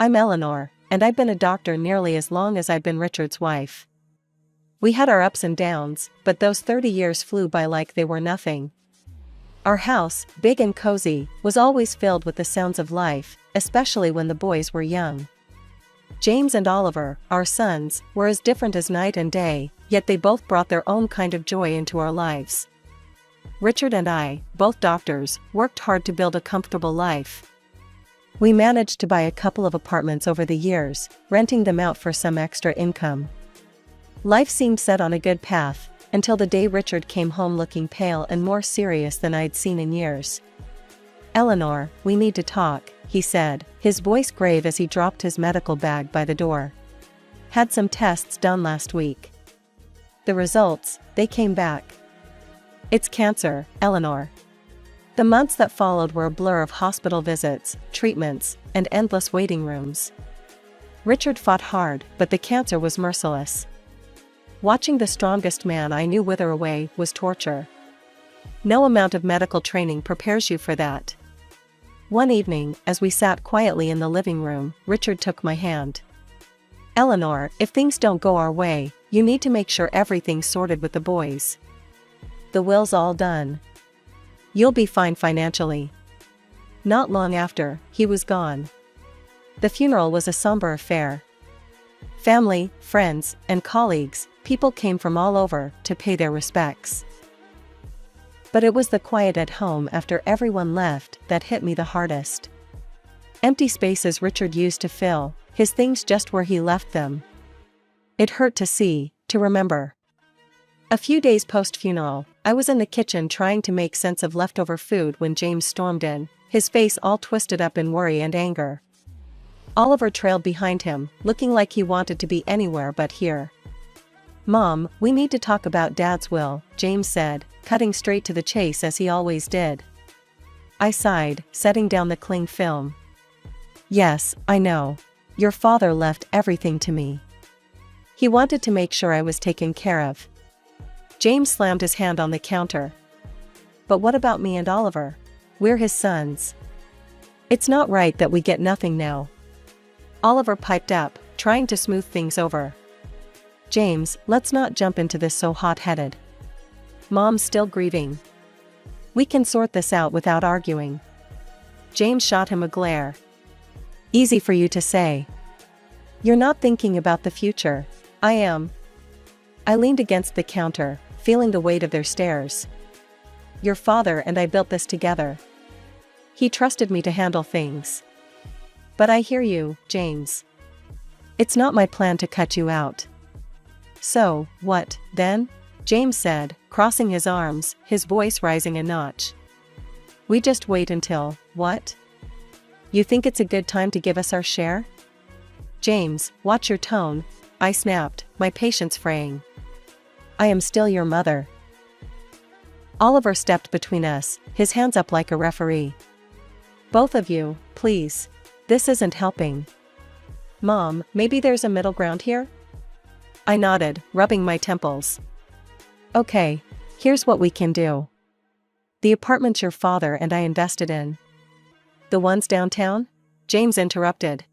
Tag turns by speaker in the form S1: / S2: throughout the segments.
S1: I'm Eleanor, and I've been a doctor nearly as long as I've been Richard's wife. We had our ups and downs, but those 30 years flew by like they were nothing. Our house, big and cozy, was always filled with the sounds of life, especially when the boys were young. James and Oliver, our sons, were as different as night and day, yet they both brought their own kind of joy into our lives. Richard and I, both doctors, worked hard to build a comfortable life. We managed to buy a couple of apartments over the years, renting them out for some extra income. Life seemed set on a good path, until the day Richard came home looking pale and more serious than I'd seen in years. "Eleanor, we need to talk," he said, his voice grave as he dropped his medical bag by the door. "Had some tests done last week. The results, they came back. It's cancer, Eleanor." The months that followed were a blur of hospital visits, treatments, and endless waiting rooms. Richard fought hard, but the cancer was merciless. Watching the strongest man I knew wither away was torture. No amount of medical training prepares you for that. One evening, as we sat quietly in the living room, Richard took my hand. "Eleanor, if things don't go our way, you need to make sure everything's sorted with the boys. The will's all done. You'll be fine financially." Not long after, he was gone. The funeral was a somber affair. Family, friends, and colleagues, people came from all over to pay their respects. But it was the quiet at home after everyone left that hit me the hardest. Empty spaces Richard used to fill, his things just where he left them. It hurt to see, to remember. A few days post-funeral, I was in the kitchen trying to make sense of leftover food when James stormed in, his face all twisted up in worry and anger. Oliver trailed behind him, looking like he wanted to be anywhere but here. "Mom, we need to talk about Dad's will," James said, cutting straight to the chase as he always did. I sighed, setting down the cling film. "Yes, I know. Your father left everything to me. He wanted to make sure I was taken care of." James slammed his hand on the counter. "But what about me and Oliver? We're his sons. It's not right that we get nothing now." Oliver piped up, trying to smooth things over. "James, let's not jump into this so hot-headed. Mom's still grieving. We can sort this out without arguing." James shot him a glare. "Easy for you to say. You're not thinking about the future. I am." I leaned against the counter, feeling the weight of their stares. "Your father and I built this together. He trusted me to handle things." "But I hear you, James. It's not my plan to cut you out." "So, what, then?" James said, crossing his arms, his voice rising a notch. "We just wait until, what? You think it's a good time to give us our share?" "James, watch your tone," I snapped, my patience fraying. "I am still your mother." Oliver stepped between us, his hands up like a referee. "Both of you, please. This isn't helping." "Mom, maybe there's a middle ground here?" I nodded, rubbing my temples. "Okay, here's what we can do. The apartments your father and I invested in." "The ones downtown?" James interrupted.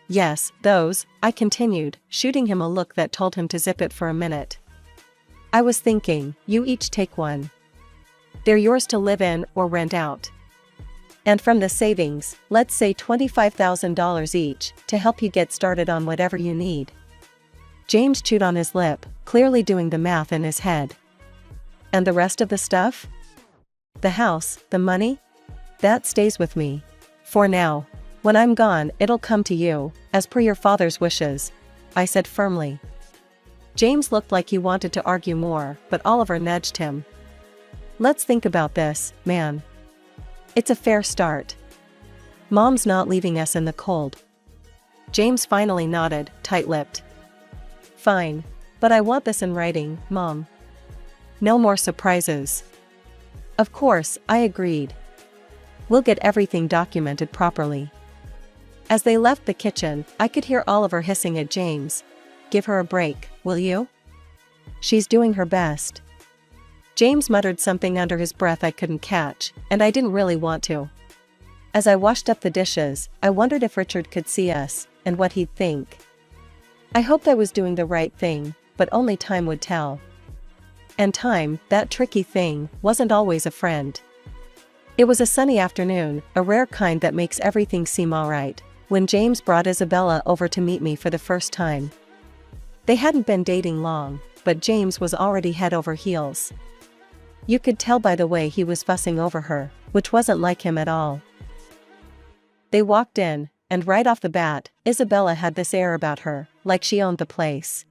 S1: "Yes, those," I continued, shooting him a look that told him to zip it for a minute. "I was thinking, you each take one. They're yours to live in or rent out. And from the savings, let's say $25,000 each, to help you get started on whatever you need." James chewed on his lip, clearly doing the math in his head. "And the rest of the stuff? The house, the money? That stays with me. For now. When I'm gone, it'll come to you, as per your father's wishes," I said firmly. James looked like he wanted to argue more, but Oliver nudged him. "Let's think about this, man. It's a fair start. Mom's not leaving us in the cold." James finally nodded, tight-lipped. "Fine. But I want this in writing, Mom. No more surprises." Of course, I agreed. "We'll get everything documented properly." As they left the kitchen, I could hear Oliver hissing at James. "Give her a break, will you? She's doing her best." James muttered something under his breath I couldn't catch, and I didn't really want to. As I washed up the dishes, I wondered if Richard could see us, and what he'd think. I hoped I was doing the right thing, but only time would tell. And time, that tricky thing, wasn't always a friend. It was a sunny afternoon, a rare kind that makes everything seem alright, when James brought Isabella over to meet me for the first time. They hadn't been dating long, but James was already head over heels. You could tell by the way he was fussing over her, which wasn't like him at all. They walked in, and right off the bat, Isabella had this air about her, like she owned the place.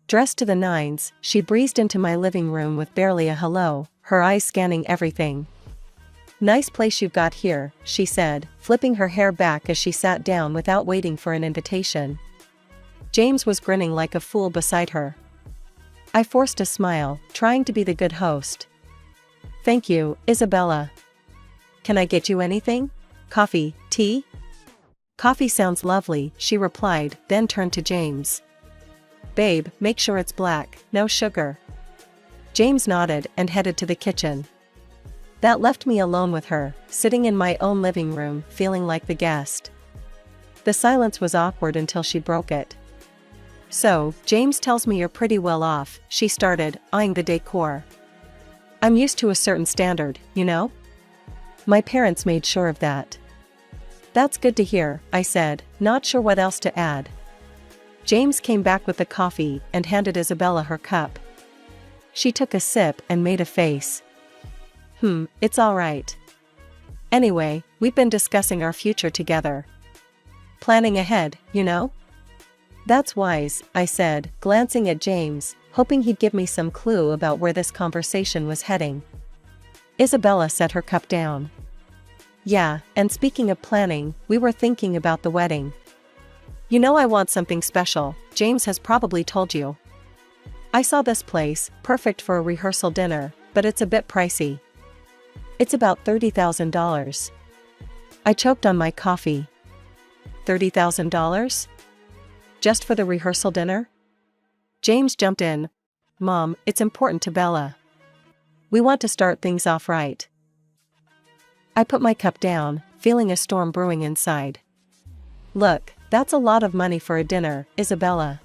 S1: Dressed to the nines, she breezed into my living room with barely a hello, her eyes scanning everything. "Nice place you've got here," she said, flipping her hair back as she sat down without waiting for an invitation. James was grinning like a fool beside her. I forced a smile, trying to be the good host. "Thank you, Isabella. Can I get you anything? Coffee, tea?" "Coffee sounds lovely," she replied, then turned to James. "Babe, make sure it's black, no sugar." James nodded and headed to the kitchen. That left me alone with her, sitting in my own living room, feeling like the guest. The silence was awkward until she broke it. "So, James tells me you're pretty well off," she started, eyeing the decor. "I'm used to a certain standard, you know? My parents made sure of that." "That's good to hear," I said, not sure what else to add. James came back with the coffee and handed Isabella her cup. She took a sip and made a face. It's all right. Anyway, we've been discussing our future together. Planning ahead, you know? That's wise, I said, glancing at James, hoping he'd give me some clue about where this conversation was heading. Isabella set her cup down. Yeah, and speaking of planning, we were thinking about the wedding. You know I want something special, James has probably told you. I saw this place, perfect for a rehearsal dinner, but it's a bit pricey. It's about $30,000. I choked on my coffee. $30,000? Just for the rehearsal dinner? James jumped in. Mom, it's important to Bella. We want to start things off right. I put my cup down, feeling a storm brewing inside. Look, that's a lot of money for a dinner, Isabella.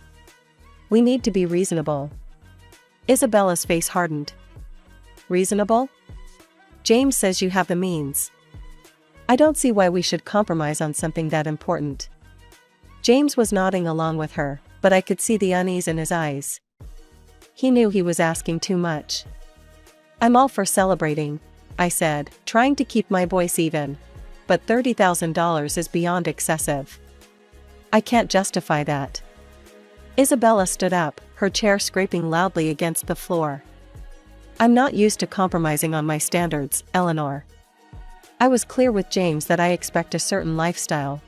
S1: We need to be reasonable. Isabella's face hardened. Reasonable? James says you have the means. I don't see why we should compromise on something that important. James was nodding along with her, but I could see the unease in his eyes. He knew he was asking too much. I'm all for celebrating, I said, trying to keep my voice even. But $30,000 is beyond excessive. I can't justify that. Isabella stood up, her chair scraping loudly against the floor. I'm not used to compromising on my standards, Eleanor. I was clear with James that I expect a certain lifestyle.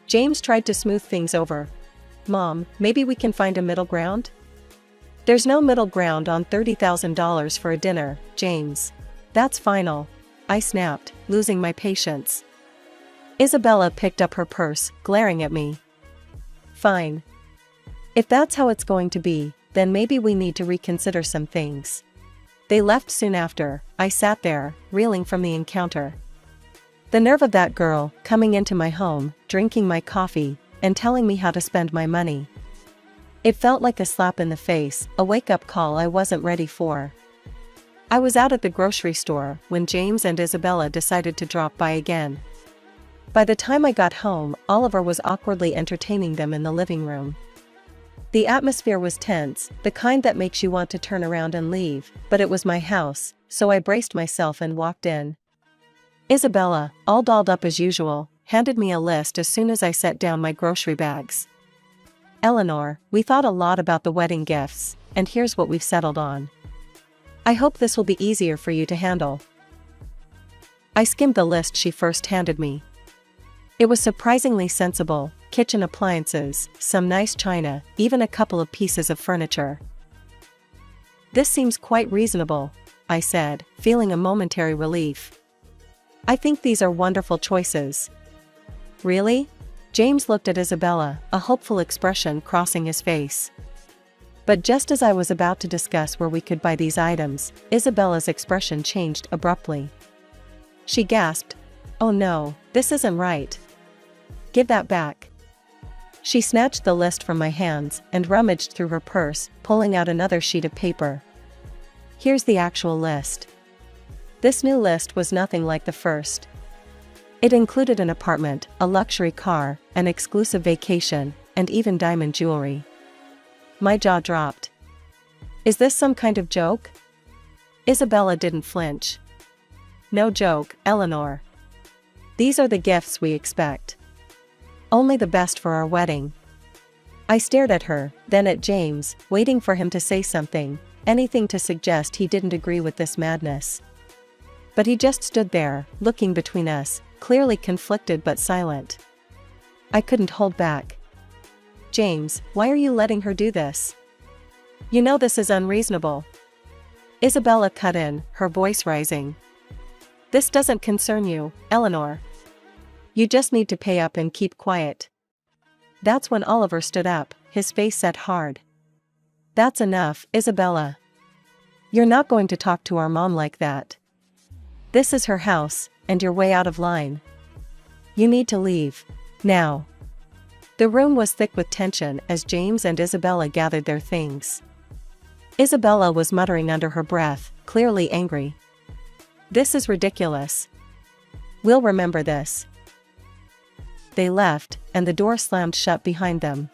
S1: James tried to smooth things over. Mom, maybe we can find a middle ground? There's no middle ground on $30,000 for a dinner, James. That's final, I snapped, losing my patience. Isabella picked up her purse, glaring at me. Fine. If that's how it's going to be, then maybe we need to reconsider some things. They left soon after. I sat there, reeling from the encounter. The nerve of that girl, coming into my home, drinking my coffee, and telling me how to spend my money. It felt like a slap in the face, a wake-up call I wasn't ready for. I was out at the grocery store when James and Isabella decided to drop by again. By the time I got home, Oliver was awkwardly entertaining them in the living room. The atmosphere was tense, the kind that makes you want to turn around and leave, but it was my house, so I braced myself and walked in. Isabella, all dolled up as usual, handed me a list as soon as I set down my grocery bags. Eleanor, we thought a lot about the wedding gifts, and here's what we've settled on. I hope this will be easier for you to handle. I skimmed the list she first handed me. It was surprisingly sensible. Kitchen appliances, some nice china, even a couple of pieces of furniture. This seems quite reasonable, I said, feeling a momentary relief. I think these are wonderful choices. Really? James looked at Isabella, a hopeful expression crossing his face. But just as I was about to discuss where we could buy these items, Isabella's expression changed abruptly. She gasped, "Oh no, this isn't right. Give that back." She snatched the list from my hands and rummaged through her purse, pulling out another sheet of paper. "Here's the actual list." This new list was nothing like the first. It included an apartment, a luxury car, an exclusive vacation, and even diamond jewelry. My jaw dropped. "Is this some kind of joke?" Isabella didn't flinch. "No joke, Eleanor. These are the gifts we expect. Only the best for our wedding." I stared at her, then at James, waiting for him to say something, anything to suggest he didn't agree with this madness. But he just stood there, looking between us, clearly conflicted but silent. I couldn't hold back. "James, why are you letting her do this? You know this is unreasonable." Isabella cut in, her voice rising. "This doesn't concern you, Eleanor. You just need to pay up and keep quiet." That's when Oliver stood up, his face set hard. "That's enough, Isabella. You're not going to talk to our mom like that. This is her house, and you're way out of line. You need to leave. Now." The room was thick with tension as James and Isabella gathered their things. Isabella was muttering under her breath, clearly angry. "This is ridiculous. We'll remember this." They left, and the door slammed shut behind them.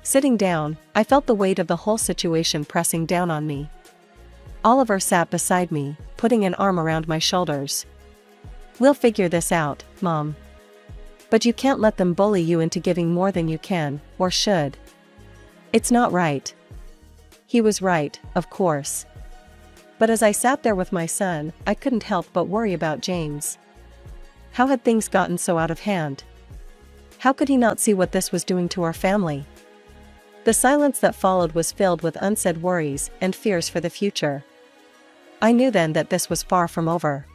S1: Sitting down, I felt the weight of the whole situation pressing down on me. Oliver sat beside me, putting an arm around my shoulders. "We'll figure this out, Mom. But you can't let them bully you into giving more than you can, or should. It's not right." He was right, of course. But as I sat there with my son, I couldn't help but worry about James. How had things gotten so out of hand? How could he not see what this was doing to our family? The silence that followed was filled with unsaid worries and fears for the future. I knew then that this was far from over.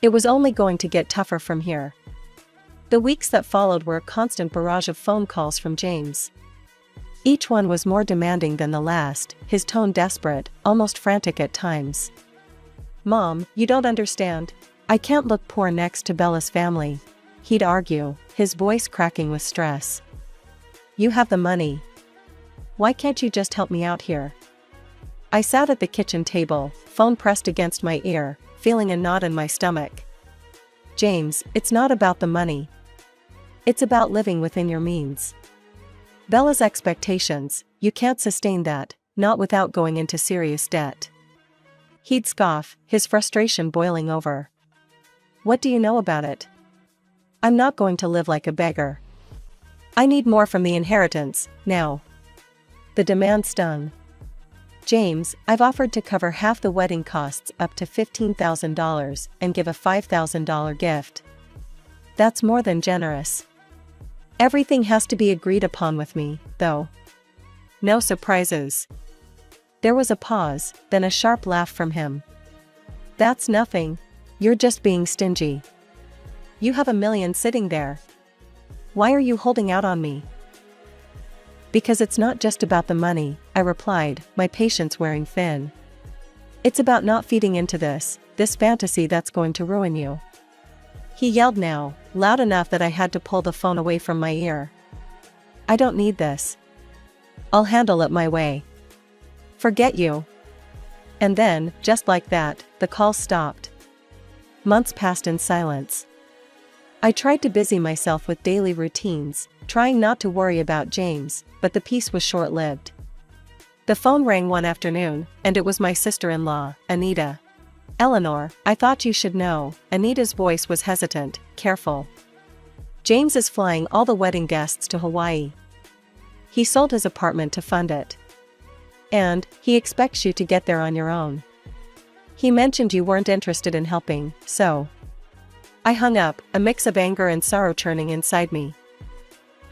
S1: It was only going to get tougher from here. The weeks that followed were a constant barrage of phone calls from James. Each one was more demanding than the last, his tone desperate, almost frantic at times. "Mom, you don't understand. I can't look poor next to Bella's family," he'd argue, his voice cracking with stress. "You have the money. Why can't you just help me out here?" I sat at the kitchen table, phone pressed against my ear, feeling a knot in my stomach. "James, it's not about the money. It's about living within your means. Bella's expectations, you can't sustain that, not without going into serious debt." He'd scoff, his frustration boiling over. "What do you know about it? I'm not going to live like a beggar. I need more from the inheritance, now." The demand stung. "James, I've offered to cover half the wedding costs up to $15,000 and give a $5,000 gift. That's more than generous. Everything has to be agreed upon with me, though. No surprises." There was a pause, then a sharp laugh from him. "That's nothing. You're just being stingy. You have $1 million sitting there. Why are you holding out on me?" "Because it's not just about the money," I replied, my patience wearing thin. "It's about not feeding into this fantasy that's going to ruin you." He yelled now, loud enough that I had to pull the phone away from my ear. "I don't need this. I'll handle it my way. Forget you." And then, just like that, the call stopped. Months passed in silence. I tried to busy myself with daily routines, trying not to worry about James, but the peace was short-lived. The phone rang one afternoon, and it was my sister-in-law, Anita. "Eleanor, I thought you should know." Anita's voice was hesitant, careful. "James is flying all the wedding guests to Hawaii. He sold his apartment to fund it. And he expects you to get there on your own. He mentioned you weren't interested in helping, so..." I hung up, a mix of anger and sorrow churning inside me.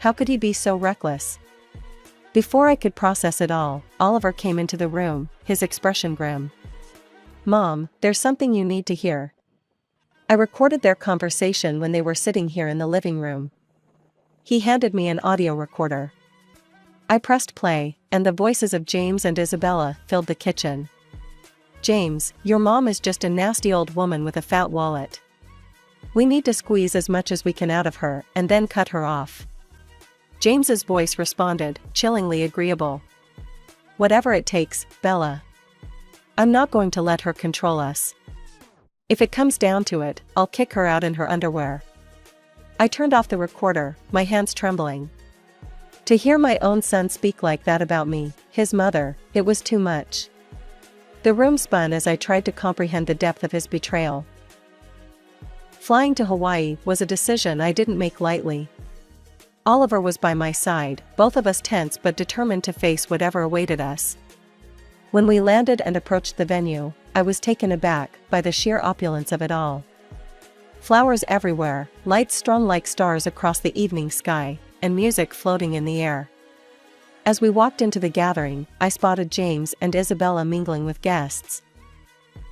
S1: How could he be so reckless? Before I could process it all, Oliver came into the room, his expression grim. "Mom, there's something you need to hear." I recorded their conversation when they were sitting here in the living room. He handed me an audio recorder. I pressed play, and the voices of James and Isabella filled the kitchen. "James, your mom is just a nasty old woman with a fat wallet. We need to squeeze as much as we can out of her and then cut her off. James's voice responded, chillingly agreeable. Whatever it takes, Bella. I'm not going to let her control us. If it comes down to it, I'll kick her out in her underwear. I turned off the recorder, my hands trembling. To hear my own son speak like that about me, his mother, it was too much. The room spun as I tried to comprehend the depth of his betrayal. Flying to Hawaii was a decision I didn't make lightly. Oliver was by my side, both of us tense but determined to face whatever awaited us. When we landed and approached the venue, I was taken aback by the sheer opulence of it all. Flowers everywhere, lights strung like stars across the evening sky, and music floating in the air. As we walked into the gathering, I spotted James and Isabella mingling with guests.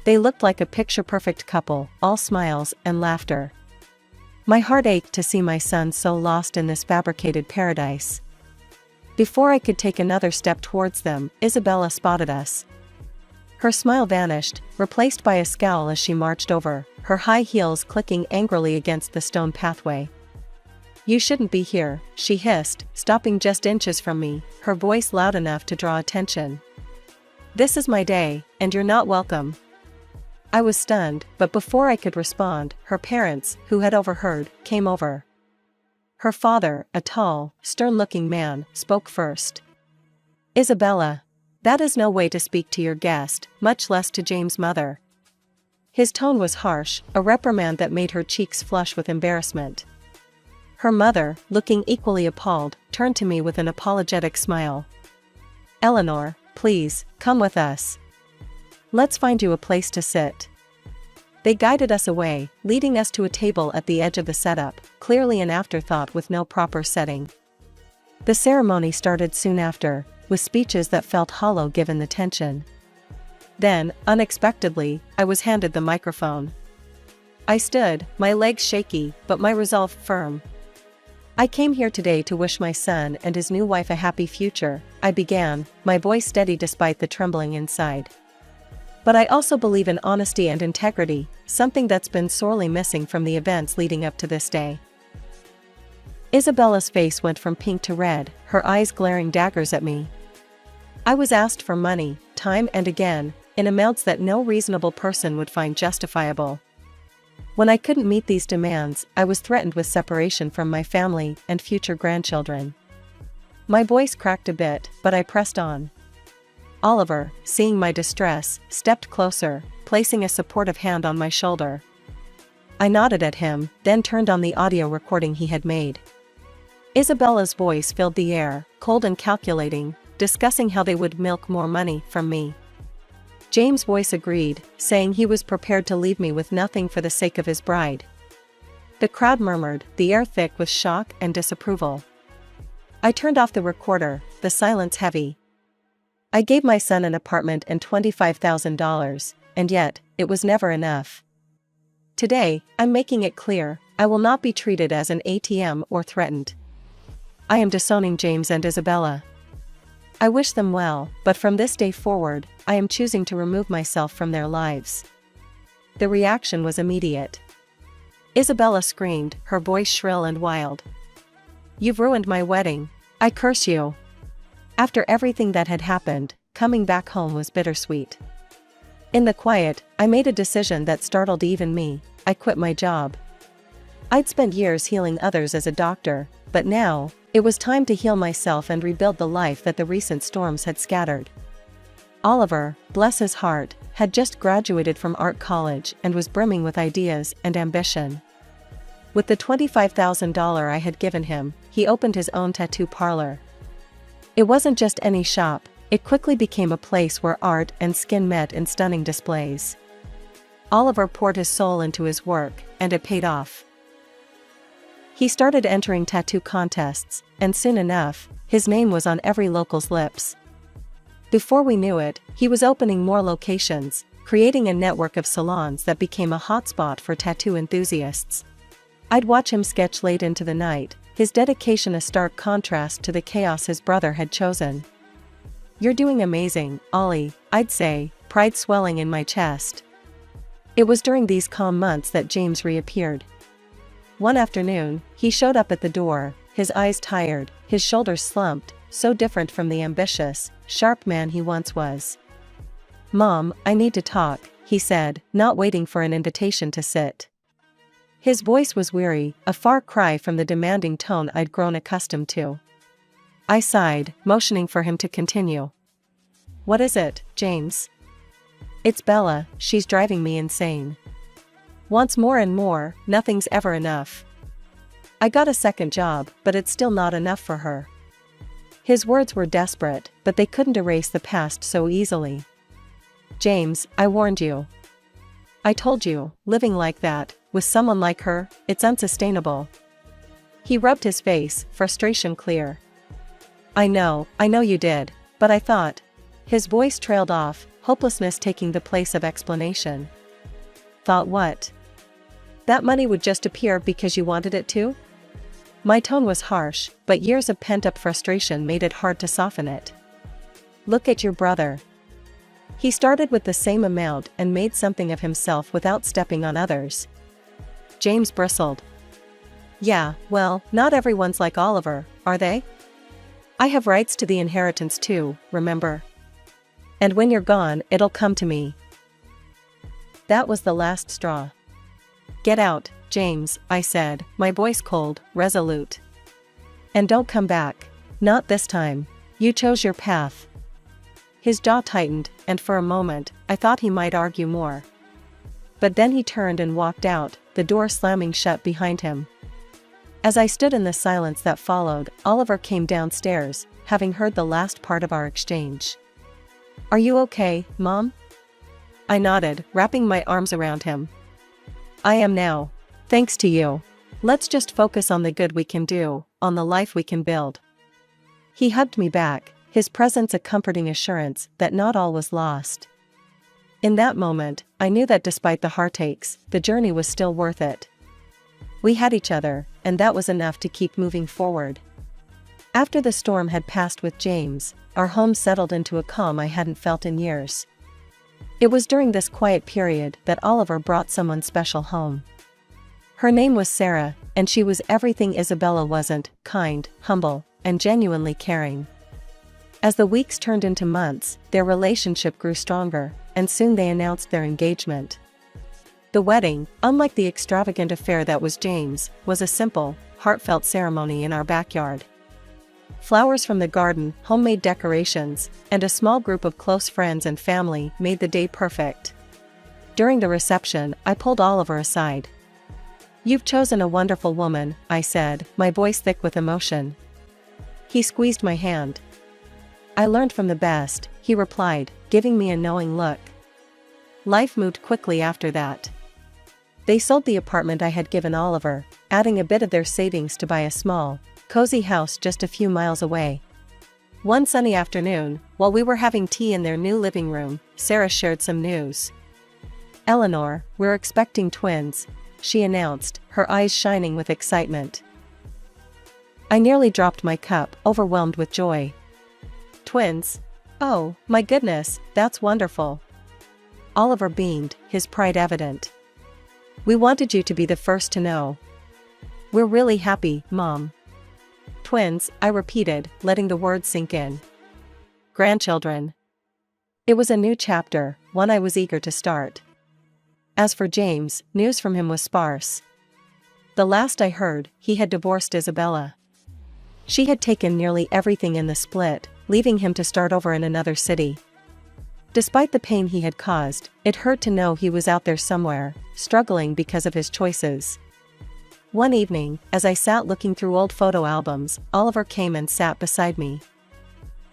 S1: They looked like a picture-perfect couple, all smiles and laughter. My heart ached to see my son so lost in this fabricated paradise. Before I could take another step towards them, Isabella spotted us. Her smile vanished, replaced by a scowl as she marched over, her high heels clicking angrily against the stone pathway. You shouldn't be here, she hissed, stopping just inches from me, her voice loud enough to draw attention. This is my day, and you're not welcome. I was stunned, but before I could respond, her parents, who had overheard, came over. Her father, a tall, stern-looking man, spoke first. Isabella, that is no way to speak to your guest, much less to James' mother. His tone was harsh, a reprimand that made her cheeks flush with embarrassment. Her mother, looking equally appalled, turned to me with an apologetic smile. Eleanor, please, come with us. Let's find you a place to sit. They guided us away, leading us to a table at the edge of the setup, clearly an afterthought with no proper setting. The ceremony started soon after, with speeches that felt hollow given the tension. Then, unexpectedly, I was handed the microphone. I stood, my legs shaky, but my resolve firm. I came here today to wish my son and his new wife a happy future, I began, my voice steady despite the trembling inside. But I also believe in honesty and integrity, something that's been sorely missing from the events leading up to this day. Isabella's face went from pink to red, her eyes glaring daggers at me. I was asked for money, time and again, in amounts that no reasonable person would find justifiable. When I couldn't meet these demands, I was threatened with separation from my family and future grandchildren. My voice cracked a bit, but I pressed on. Oliver, seeing my distress, stepped closer, placing a supportive hand on my shoulder. I nodded at him, then turned on the audio recording he had made. Isabella's voice filled the air, cold and calculating, discussing how they would milk more money from me. James' voice agreed, saying he was prepared to leave me with nothing for the sake of his bride. The crowd murmured, the air thick with shock and disapproval. I turned off the recorder, the silence heavy. I gave my son an apartment and $25,000, and yet, it was never enough. Today, I'm making it clear, I will not be treated as an ATM or threatened. I am disowning James and Isabella. I wish them well, but from this day forward, I am choosing to remove myself from their lives. The reaction was immediate. Isabella screamed, her voice shrill and wild. You've ruined my wedding. I curse you. After everything that had happened, coming back home was bittersweet. In the quiet, I made a decision that startled even me. I quit my job. I'd spent years healing others as a doctor, but now, it was time to heal myself and rebuild the life that the recent storms had scattered. Oliver, bless his heart, had just graduated from art college and was brimming with ideas and ambition. With the $25,000 I had given him, he opened his own tattoo parlor. It wasn't just any shop, it quickly became a place where art and skin met in stunning displays. Oliver poured his soul into his work, and it paid off. He started entering tattoo contests, and soon enough, his name was on every local's lips. Before we knew it, he was opening more locations, creating a network of salons that became a hotspot for tattoo enthusiasts. I'd watch him sketch late into the night, his dedication a stark contrast to the chaos his brother had chosen. You're doing amazing, Ollie, I'd say, pride swelling in my chest. It was during these calm months that James reappeared. One afternoon, he showed up at the door, his eyes tired, his shoulders slumped, so different from the ambitious, sharp man he once was. "Mom, I need to talk," he said, not waiting for an invitation to sit. His voice was weary, a far cry from the demanding tone I'd grown accustomed to. I sighed, motioning for him to continue. "What is it, James?" "It's Bella, she's driving me insane. Wants more and more, nothing's ever enough. I got a second job, but it's still not enough for her." His words were desperate, but they couldn't erase the past so easily. "James, I warned you. I told you, living like that, with someone like her, it's unsustainable." He rubbed his face, frustration clear. I know you did, but I thought." His voice trailed off, hopelessness taking the place of explanation. "Thought what? That money would just appear because you wanted it to?" My tone was harsh, but years of pent-up frustration made it hard to soften it. "Look at your brother. He started with the same amount and made something of himself without stepping on others." James bristled. "Yeah, well, not everyone's like Oliver, are they? I have rights to the inheritance too, remember? And when you're gone, it'll come to me." That was the last straw. "Get out, James," I said, my voice cold, resolute. "And don't come back. Not this time. You chose your path." His jaw tightened, and for a moment, I thought he might argue more. But then he turned and walked out, the door slamming shut behind him. As I stood in the silence that followed, Oliver came downstairs, having heard the last part of our exchange. "Are you okay, Mom?" I nodded, wrapping my arms around him. "I am now. Thanks to you. Let's just focus on the good we can do, on the life we can build." He hugged me back, his presence a comforting assurance that not all was lost. In that moment, I knew that despite the heartaches, the journey was still worth it. We had each other, and that was enough to keep moving forward. After the storm had passed with James, our home settled into a calm I hadn't felt in years. It was during this quiet period that Oliver brought someone special home. Her name was Sarah, and she was everything Isabella wasn't: kind, humble, and genuinely caring. As the weeks turned into months, their relationship grew stronger, and soon they announced their engagement. The wedding, unlike the extravagant affair that was James, was a simple, heartfelt ceremony in our backyard. Flowers from the garden, homemade decorations, and a small group of close friends and family made the day perfect. During the reception, I pulled Oliver aside. "You've chosen a wonderful woman," I said, my voice thick with emotion. He squeezed my hand. "I learned from the best," he replied, giving me a knowing look. Life moved quickly after that. They sold the apartment I had given Oliver, adding a bit of their savings to buy a small, cozy house just a few miles away. One sunny afternoon, while we were having tea in their new living room, Sarah shared some news. "Eleanor, we're expecting twins," she announced, her eyes shining with excitement. I nearly dropped my cup, overwhelmed with joy. "Twins? Oh, my goodness, that's wonderful." Oliver beamed, his pride evident. "We wanted you to be the first to know." "We're really happy, Mom." "Twins," I repeated, letting the words sink in. "Grandchildren." It was a new chapter, one I was eager to start. As for James, news from him was sparse. The last I heard, he had divorced Isabella. She had taken nearly everything in the split, leaving him to start over in another city. Despite the pain he had caused, it hurt to know he was out there somewhere, struggling because of his choices. One evening, as I sat looking through old photo albums, Oliver came and sat beside me.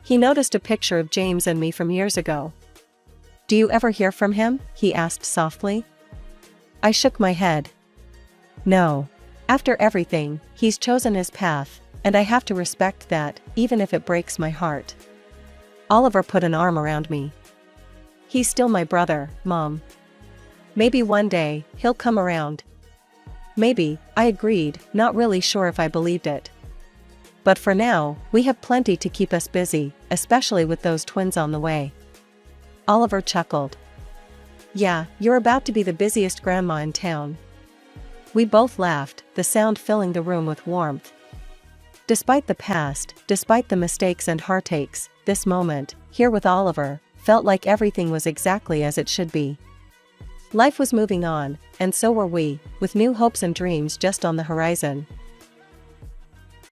S1: He noticed a picture of James and me from years ago. "Do you ever hear from him?" he asked softly. I shook my head. "No. After everything, he's chosen his path, and I have to respect that, even if it breaks my heart." Oliver put an arm around me. "He's still my brother, Mom. Maybe one day, he'll come around." "Maybe," I agreed, not really sure if I believed it. "But for now, we have plenty to keep us busy, especially with those twins on the way." Oliver chuckled. "Yeah, you're about to be the busiest grandma in town." We both laughed, the sound filling the room with warmth. Despite the past, despite the mistakes and heartaches, this moment, here with Oliver, felt like everything was exactly as it should be. Life was moving on, and so were we, with new hopes and dreams just on the horizon.